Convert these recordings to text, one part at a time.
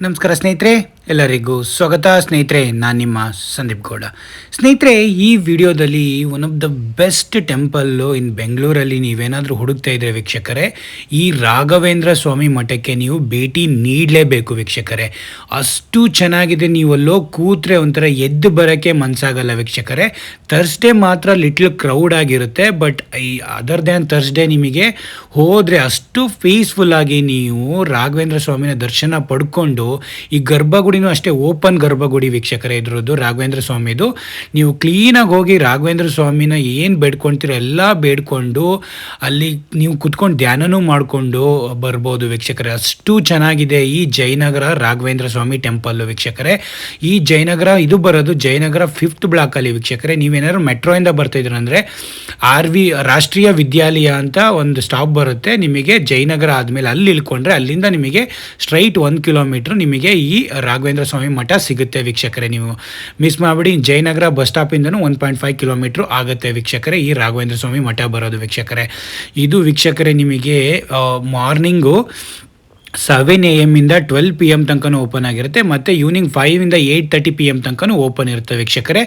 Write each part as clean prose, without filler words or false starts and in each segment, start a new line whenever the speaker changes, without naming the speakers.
ನಮಸ್ಕಾರ ಸ್ನೇಹಿತರೆ, ಎಲ್ಲರಿಗೂ ಸ್ವಾಗತ. ಸ್ನೇಹಿತರೆ, ನಾನು ನಿಮ್ಮ ಸಂದೀಪ್ ಗೌಡ. ಸ್ನೇಹಿತರೆ, ಈ ವಿಡಿಯೋದಲ್ಲಿ one of the best temple in ಬೆಂಗಳೂರಲ್ಲಿ ನೀವೇನಾದರೂ ಹುಡುಕ್ತಾ ಇದ್ರೆ ವೀಕ್ಷಕರೇ, ಈ ರಾಘವೇಂದ್ರ ಸ್ವಾಮಿ ಮಠಕ್ಕೆ ನೀವು ಭೇಟಿ ನೀಡಲೇಬೇಕು ವೀಕ್ಷಕರೇ. ಅಷ್ಟು ಚೆನ್ನಾಗಿದೆ. ನೀವಲ್ಲೋ ಕೂತ್ರೆ ಒಂಥರ ಎದ್ದು ಬರೋಕ್ಕೆ ಮನಸ್ಸಾಗಲ್ಲ ವೀಕ್ಷಕರೇ. ಥರ್ಸ್ಡೇ ಮಾತ್ರ ಲಿಟ್ಲ್ ಕ್ರೌಡ್ ಆಗಿರುತ್ತೆ, ಬಟ್ ಈ ಅದರ್ ದ್ಯಾನ್ ಥರ್ಸ್ಡೇ ನಿಮಗೆ ಹೋದರೆ ಅಷ್ಟು ಪೀಸ್ಫುಲ್ಲಾಗಿ ನೀವು ರಾಘವೇಂದ್ರ ಸ್ವಾಮಿನ ದರ್ಶನ ಪಡ್ಕೊಂಡು, ಈ ಗರ್ಭಗುಡಿನೂ ಅಷ್ಟೇ ಓಪನ್ ಗರ್ಭಗುಡಿ ವೀಕ್ಷಕರೇ ಇದ್ರದ್ದು ರಾಘವೇಂದ್ರ ಸ್ವಾಮಿದು. ನೀವು ಕ್ಲೀನಾಗಿ ಹೋಗಿ ರಾಘವೇಂದ್ರ ಸ್ವಾಮಿನ ಏನು ಬೇಡ್ಕೊಳ್ತೀರೋ ಎಲ್ಲ ಬೇಡ್ಕೊಂಡು ಅಲ್ಲಿ ನೀವು ಕುತ್ಕೊಂಡು ಧ್ಯಾನನೂ ಮಾಡಿಕೊಂಡು ಬರ್ಬೋದು ವೀಕ್ಷಕರೇ. ಅಷ್ಟು ಚೆನ್ನಾಗಿದೆ ಈ ಜಯನಗರ ರಾಘವೇಂದ್ರ ಸ್ವಾಮಿ ಟೆಂಪಲ್ಲು ವೀಕ್ಷಕರೇ. ಈ ಜಯನಗರ ಇದು ಬರೋದು ಜಯನಗರ 5th ಬ್ಲಾಕಲ್ಲಿ ವೀಕ್ಷಕರೇ. ನೀವೇನಾದ್ರು ಮೆಟ್ರೋಯಿಂದ ಬರ್ತಾಯಿದ್ರು ಅಂದರೆ ರಾಷ್ಟ್ರೀಯ ವಿದ್ಯಾಲಯ ಅಂತ ಒಂದು ಸ್ಟಾಪ್ ಬರುತ್ತೆ ನಿಮಗೆ ಜಯನಗರ ಆದಮೇಲೆ. ಅಲ್ಲಿ ಇಳ್ಕೊಂಡ್ರೆ ಅಲ್ಲಿಂದ ನಿಮಗೆ ಸ್ಟ್ರೈಟ್ 1 ಕಿಲೋಮೀಟ್ರ್ ನಿಮಗೆ ಈ ರಾಘವೇಂದ್ರ ಸ್ವಾಮಿ ಮಠ ಸಿಗುತ್ತೆ ವೀಕ್ಷಕರೇ. ನೀವು ಮಿಸ್ ಮಾಡಿಬಿಡಿ. ಜಯನಗರ ಬಸ್ ಸ್ಟಾಪಿಂದನೂ 1.5 ಕಿಲೋಮೀಟ್ರ್ ಆಗುತ್ತೆ ವೀಕ್ಷಕರೇ ಈ ರಾಘವೇಂದ್ರ ಸ್ವಾಮಿ ಮಠ ಬರೋದು ವೀಕ್ಷಕರೇ. ಇದು ವೀಕ್ಷಕರೇ ನಿಮಗೆ ಮಾರ್ನಿಂಗು 7 AM ಇಂದ 12 PM ತನಕನೂ ಓಪನ್ ಆಗಿರುತ್ತೆ, ಮತ್ತು ಈವ್ನಿಂಗ್ 5 ಇಂದ 8:30 PM ತನಕನೂ ಓಪನ್ ಇರುತ್ತೆ ವೀಕ್ಷಕರೇ.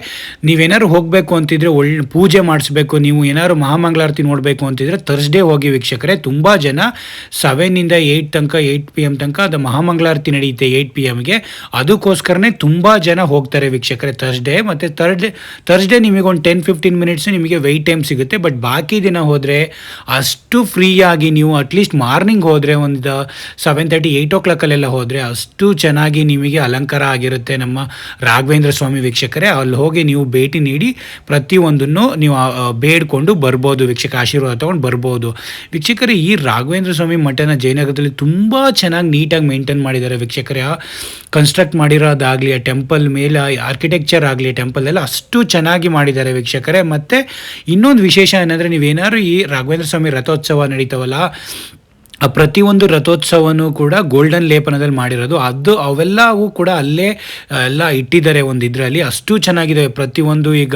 ನೀವೇನಾದ್ರು ಹೋಗಬೇಕು ಅಂತಿದ್ರೆ, ಪೂಜೆ ಮಾಡಿಸ್ಬೇಕು, ನೀವು ಏನಾದ್ರು ಮಹಾಮಂಗಳಾರತಿ ನೋಡಬೇಕು ಅಂತಿದ್ರೆ ಥರ್ಸ್ಡೇ ಹೋಗಿ ವೀಕ್ಷಕರೇ. ತುಂಬ ಜನ 7 ಇಂದ 8 ತನಕ 8 PM ತನಕ ಅದು ಮಹಾಮಂಗಳಾರತಿ ನಡೆಯುತ್ತೆ 8 PMಗೆ. ಅದಕ್ಕೋಸ್ಕರನೇ ತುಂಬ ಜನ ಹೋಗ್ತಾರೆ ವೀಕ್ಷಕರೇ ಥರ್ಸ್ಡೇ. ಮತ್ತು ಥರ್ಸ್ಡೇ ನಿಮಗೆ ಒಂದು 10-15 ಮಿನಿಟ್ಸ್ ನಿಮಗೆ ವೆಯ್ಟ್ ಟೈಮ್ ಸಿಗುತ್ತೆ. ಬಟ್ ಬಾಕಿ ದಿನ ಹೋದರೆ ಅಷ್ಟು ಫ್ರೀಯಾಗಿ ನೀವು ಅಟ್ಲೀಸ್ಟ್ ಮಾರ್ನಿಂಗ್ ಹೋದರೆ ಒಂದು 7:30 8 o'clock ಹೋದರೆ ಅಷ್ಟು ಚೆನ್ನಾಗಿ ನಿಮಗೆ ಅಲಂಕಾರ ಆಗಿರುತ್ತೆ ನಮ್ಮ ರಾಘವೇಂದ್ರ ಸ್ವಾಮಿ ವೀಕ್ಷಕರೇ. ಅಲ್ಲಿ ಹೋಗಿ ನೀವು ಭೇಟಿ ನೀಡಿ ಪ್ರತಿಯೊಂದನ್ನು ನೀವು ಬೇಡ್ಕೊಂಡು ಬರ್ಬೋದು ವೀಕ್ಷಕ, ಆಶೀರ್ವಾದ ತೊಗೊಂಡು ಬರ್ಬೋದು ವೀಕ್ಷಕರೇ. ಈ ರಾಘವೇಂದ್ರ ಸ್ವಾಮಿ ಮಠನ ಜಯನಗರದಲ್ಲಿ ತುಂಬ ಚೆನ್ನಾಗಿ ನೀಟಾಗಿ ಮೇಂಟೈನ್ ಮಾಡಿದ್ದಾರೆ ವೀಕ್ಷಕರೇ. ಕನ್ಸ್ಟ್ರಕ್ಟ್ ಮಾಡಿರೋದಾಗಲಿ, ಆ ಟೆಂಪಲ್ ಮೇಲೆ ಆರ್ಕಿಟೆಕ್ಚರ್ ಆಗಲಿ, ಟೆಂಪಲ್ ಎಲ್ಲ ಅಷ್ಟು ಚೆನ್ನಾಗಿ ಮಾಡಿದ್ದಾರೆ ವೀಕ್ಷಕರೇ. ಮತ್ತು ಇನ್ನೊಂದು ವಿಶೇಷ ಏನಂದರೆ, ನೀವೇನಾದ್ರು ಈ ರಾಘವೇಂದ್ರ ಸ್ವಾಮಿ ರಥೋತ್ಸವ ನಡೀತಾವಲ್ಲ, ಆ ಪ್ರತಿಯೊಂದು ರಥೋತ್ಸವನೂ ಕೂಡ ಗೋಲ್ಡನ್ ಲೇಪನದಲ್ಲಿ ಮಾಡಿರೋದು. ಅವೆಲ್ಲವೂ ಕೂಡ ಅಲ್ಲೇ ಎಲ್ಲ ಇಟ್ಟಿದ್ದಾರೆ ಒಂದು ಇದರಲ್ಲಿ. ಅಷ್ಟು ಚೆನ್ನಾಗಿದೆ ಪ್ರತಿಯೊಂದು. ಈಗ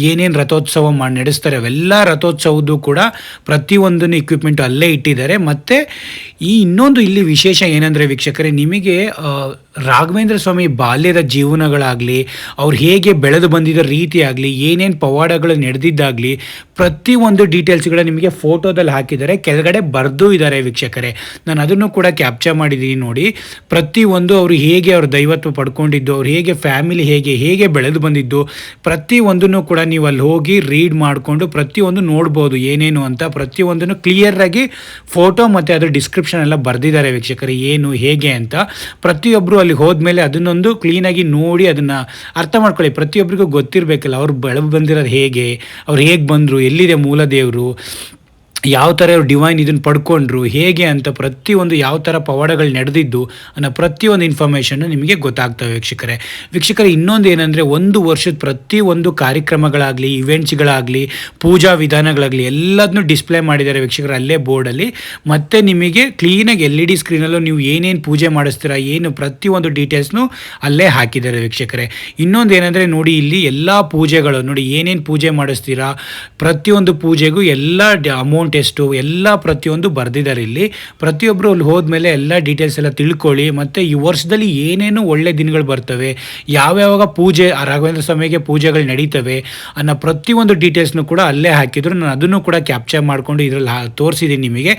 ಏನೇನು ರಥೋತ್ಸವ ನಡೆಸ್ತಾರೆ ಅವೆಲ್ಲ ರಥೋತ್ಸವದ್ದು ಕೂಡ ಪ್ರತಿಯೊಂದನ್ನು ಇಕ್ವಿಪ್ಮೆಂಟು ಅಲ್ಲೇ ಇಟ್ಟಿದ್ದಾರೆ. ಮತ್ತು ಈ ಇನ್ನೊಂದು ಇಲ್ಲಿ ವಿಶೇಷ ಏನಂದರೆ ವೀಕ್ಷಕರೇ, ನಿಮಗೆ ರಾಘವೇಂದ್ರ ಸ್ವಾಮಿ ಬಾಲ್ಯದ ಜೀವನಗಳಾಗಲಿ, ಅವ್ರು ಹೇಗೆ ಬೆಳೆದು ಬಂದಿದ್ದ ರೀತಿ ಆಗಲಿ, ಏನೇನು ಪವಾಡಗಳು ನಡೆದಿದ್ದಾಗಲಿ, ಪ್ರತಿಯೊಂದು ಡೀಟೇಲ್ಸ್ಗಳ ನಿಮಗೆ ಫೋಟೋದಲ್ಲಿ ಹಾಕಿದ್ದಾರೆ, ಕೆಳಗಡೆ ಬರೆದು ಇದ್ದಾರೆ ವೀಕ್ಷಕರೇ. ನಾನು ಅದನ್ನು ಕೂಡ ಕ್ಯಾಪ್ಚರ್ ಮಾಡಿದ್ದೀನಿ ನೋಡಿ. ಪ್ರತಿಯೊಂದು ಅವರು ಹೇಗೆ ಅವ್ರ ದೈವತ್ವ ಪಡ್ಕೊಂಡಿದ್ದು, ಅವ್ರು ಹೇಗೆ ಫ್ಯಾಮಿಲಿ ಹೇಗೆ ಬೆಳೆದು ಬಂದಿದ್ದು, ಪ್ರತಿಯೊಂದನ್ನು ಕೂಡ ನೀವು ಅಲ್ಲಿ ಹೋಗಿ ರೀಡ್ ಮಾಡಿಕೊಂಡು ಪ್ರತಿಯೊಂದು ನೋಡ್ಬೋದು ಏನೇನು ಅಂತ. ಪ್ರತಿಯೊಂದನ್ನು ಕ್ಲಿಯರಾಗಿ ಫೋಟೋ ಮತ್ತು ಅದರ ಡಿಸ್ಕ್ರಿಪ್ಷನ್ ಎಲ್ಲ ಬರೆದಿದ್ದಾರೆ ವೀಕ್ಷಕರೇ, ಏನು ಹೇಗೆ ಅಂತ. ಪ್ರತಿಯೊಬ್ಬರು ಅಲ್ಲಿ ಹೋದ್ಮೇಲೆ ಅದನ್ನೊಂದು ಕ್ಲೀನಾಗಿ ನೋಡಿ ಅದನ್ನು ಅರ್ಥ ಮಾಡ್ಕೊಳ್ಳಿ. ಪ್ರತಿಯೊಬ್ಬರಿಗೂ ಗೊತ್ತಿರಬೇಕಲ್ಲ ಅವ್ರು ಬೆಳೆದು ಬಂದಿರೋದು ಹೇಗೆ, ಅವ್ರು ಹೇಗೆ ಬಂದರು, ಎಲ್ಲಿದೆ ಮೂಲ ದೇವರು, ಯಾವ ಥರ ಅವ್ರು ಡಿವೈನ್ ಇದನ್ನು ಪಡ್ಕೊಂಡ್ರು ಹೇಗೆ ಅಂತ, ಪ್ರತಿಯೊಂದು ಯಾವ ಥರ ಪವಾಡಗಳು ನಡೆದಿದ್ದು ಅನ್ನೋ ಪ್ರತಿಯೊಂದು ಇನ್ಫಾರ್ಮೇಷನ್ನು ನಿಮಗೆ ಗೊತ್ತಾಗ್ತವೆ ವೀಕ್ಷಕರೇ. ಇನ್ನೊಂದು ಏನಂದರೆ, ಒಂದು ವರ್ಷದ ಪ್ರತಿಯೊಂದು ಕಾರ್ಯಕ್ರಮಗಳಾಗಲಿ, ಇವೆಂಟ್ಸ್ಗಳಾಗಲಿ, ಪೂಜಾ ವಿಧಾನಗಳಾಗಲಿ ಎಲ್ಲದನ್ನೂ ಡಿಸ್ಪ್ಲೇ ಮಾಡಿದ್ದಾರೆ ವೀಕ್ಷಕರೇ ಅಲ್ಲೇ ಬೋರ್ಡಲ್ಲಿ. ಮತ್ತು ನಿಮಗೆ ಕ್ಲೀನಾಗಿ LED ಸ್ಕ್ರೀನಲ್ಲೂ ನೀವು ಏನೇನು ಪೂಜೆ ಮಾಡಿಸ್ತೀರಾ ಏನು ಪ್ರತಿಯೊಂದು ಡೀಟೇಲ್ಸ್ನು ಅಲ್ಲೇ ಹಾಕಿದ್ದಾರೆ ವೀಕ್ಷಕರೇ. ಇನ್ನೊಂದು ಏನಂದರೆ ನೋಡಿ, ಇಲ್ಲಿ ಎಲ್ಲ ಪೂಜೆಗಳು ನೋಡಿ, ಏನೇನು ಪೂಜೆ ಮಾಡಿಸ್ತೀರಾ ಪ್ರತಿಯೊಂದು ಪೂಜೆಗೂ ಎಲ್ಲ ಅಮೌಂಟ್ ಎಷ್ಟು ಎಲ್ಲ ಪ್ರತಿಯೊಂದು ಬರೆದಿದ್ದಾರೆ ಇಲ್ಲಿ. ಪ್ರತಿಯೊಬ್ಬರು ಅಲ್ಲಿ ಹೋದ್ಮೇಲೆ ಎಲ್ಲ ಡೀಟೇಲ್ಸ್ ಎಲ್ಲ ತಿಳ್ಕೊಳ್ಳಿ. ಮತ್ತು ಈ ವರ್ಷದಲ್ಲಿ ಏನೇನು ಒಳ್ಳೆ ದಿನಗಳು ಬರ್ತವೆ, ಯಾವ್ಯಾವಾಗ ಪೂಜೆ ರಾಘವೇಂದ್ರ ಸ್ವಾಮಿಗೆ ಪೂಜೆಗಳು ನಡೀತವೆ ಅನ್ನೋ ಪ್ರತಿಯೊಂದು ಡೀಟೇಲ್ಸ್ನು ಕೂಡ ಅಲ್ಲೇ ಹಾಕಿದ್ರು. ನಾನು ಅದನ್ನು ಕೂಡ ಕ್ಯಾಪ್ಚರ್ ಮಾಡಿಕೊಂಡು ಇದರಲ್ಲಿ ತೋರಿಸಿದ್ದೀನಿ ನಿಮಗೆ.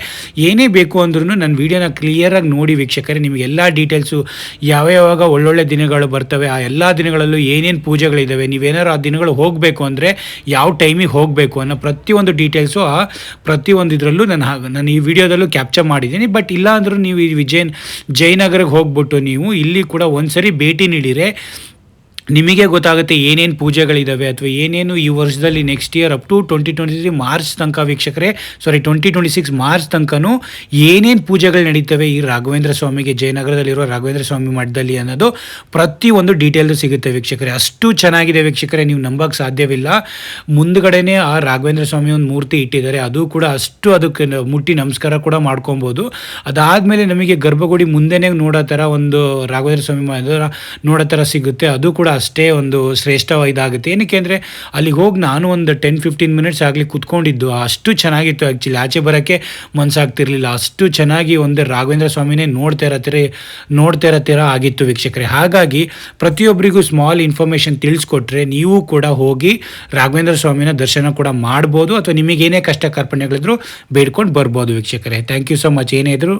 ಏನೇ ಬೇಕು ಅಂದ್ರೂ ನನ್ನ ವೀಡಿಯೋನ ಕ್ಲಿಯರಾಗಿ ನೋಡಿ ವೀಕ್ಷಕರೇ. ನಿಮಗೆ ಎಲ್ಲ ಡೀಟೇಲ್ಸು ಯಾವ್ಯಾವಾಗ ಒಳ್ಳೊಳ್ಳೆ ದಿನಗಳು ಬರ್ತವೆ, ಆ ಎಲ್ಲ ದಿನಗಳಲ್ಲೂ ಏನೇನು ಪೂಜೆಗಳಿದ್ದಾವೆ, ನೀವೇನಾದ್ರು ಆ ದಿನಗಳು ಹೋಗಬೇಕು ಅಂದರೆ ಯಾವ ಟೈಮಿಗೆ ಹೋಗಬೇಕು ಅನ್ನೋ ಪ್ರತಿಯೊಂದು ಡೀಟೇಲ್ಸು ಪ್ರತಿಯೊಂದು ಇದರಲ್ಲೂ ನಾನು ಈ ವಿಡಿಯೋದಲ್ಲೂ ಕ್ಯಾಪ್ಚರ್ ಮಾಡಿದ್ದೀನಿ. ಬಟ್ ಇಲ್ಲ ಅಂದರೂ ನೀವು ಈ ಜಯನಗರಕ್ಕೆ ಹೋಗ್ಬಿಟ್ಟು ನೀವು ಇಲ್ಲಿ ಕೂಡ ಒಂದ್ಸರಿ ಭೇಟಿ ನೀಡಿದರೆ ನಿಮಗೆ ಗೊತ್ತಾಗುತ್ತೆ ಏನೇನು ಪೂಜೆಗಳಿದ್ದಾವೆ, ಅಥವಾ ಏನೇನು ಈ ವರ್ಷದಲ್ಲಿ next year up to 2023 March ತನಕ ವೀಕ್ಷಕರೇ, 2026 ಮಾರ್ಚ್ ತನಕನೂ ಏನೇನು ಪೂಜೆಗಳು ನಡೀತವೆ ಈ ರಾಘವೇಂದ್ರ ಸ್ವಾಮಿಗೆ ಜಯನಗರದಲ್ಲಿರೋ ರಾಘವೇಂದ್ರ ಸ್ವಾಮಿ ಮಠದಲ್ಲಿ ಅನ್ನೋದು ಪ್ರತಿಯೊಂದು ಡೀಟೇಲ್ಸು ಸಿಗುತ್ತೆ ವೀಕ್ಷಕರೇ. ಅಷ್ಟು ಚೆನ್ನಾಗಿದೆ ವೀಕ್ಷಕರೇ, ನೀವು ನಂಬಕ್ಕೆ ಸಾಧ್ಯವಿಲ್ಲ. ಮುಂದ್ಗಡೆನೇ ಆ ರಾಘವೇಂದ್ರ ಸ್ವಾಮಿ ಒಂದು ಮೂರ್ತಿ ಇಟ್ಟಿದ್ದಾರೆ, ಅದು ಕೂಡ ಅಷ್ಟು ಅದಕ್ಕೆ ಮುಟ್ಟಿ ನಮಸ್ಕಾರ ಕೂಡ ಮಾಡ್ಕೊಬೋದು. ಅದಾದಮೇಲೆ ನಮಗೆ ಗರ್ಭಗುಡಿ ಮುಂದೆನೇ ನೋಡೋ ಥರ ಒಂದು ರಾಘವೇಂದ್ರ ಸ್ವಾಮಿ ನೋಡೋ ಥರ ಸಿಗುತ್ತೆ, ಅದು ಕೂಡ ಅಷ್ಟೇ ಒಂದು ಶ್ರೇಷ್ಠವಾದಾಗುತ್ತೆ. ಏನಕ್ಕೆ ಅಂದರೆ ಅಲ್ಲಿಗೆ ಹೋಗಿ ನಾನು ಒಂದು 10-15 ಮಿನಿಟ್ಸ್ ಆಗಲಿ ಕೂತ್ಕೊಂಡಿದ್ದು, ಅಷ್ಟು ಚೆನ್ನಾಗಿತ್ತು. ಆ್ಯಕ್ಚುಲಿ ಆಚೆ ಬರೋಕ್ಕೆ ಮನಸ್ಸಾಗ್ತಿರ್ಲಿಲ್ಲ, ಅಷ್ಟು ಚೆನ್ನಾಗಿ ಒಂದು ರಾಘವೇಂದ್ರ ಸ್ವಾಮಿನೇ ನೋಡ್ತಾ ಇರೋ ಥರ ಆಗಿತ್ತು ವೀಕ್ಷಕರೇ. ಹಾಗಾಗಿ ಪ್ರತಿಯೊಬ್ಬರಿಗೂ ಸ್ಮಾಲ್ ಇನ್ಫಾರ್ಮೇಷನ್ ತಿಳಿಸ್ಕೊಟ್ರೆ ನೀವು ಕೂಡ ಹೋಗಿ ರಾಘವೇಂದ್ರ ಸ್ವಾಮಿನ ದರ್ಶನ ಕೂಡ ಮಾಡ್ಬೋದು, ಅಥವಾ ನಿಮಗೇನೇ ಕಷ್ಟ ಕಾರ್ಪಣ್ಯಗಳಿದ್ರು ಬೇಡ್ಕೊಂಡು ಬರ್ಬೋದು ವೀಕ್ಷಕರೇ. Thank you so much. ಏನೇ ಇದ್ರು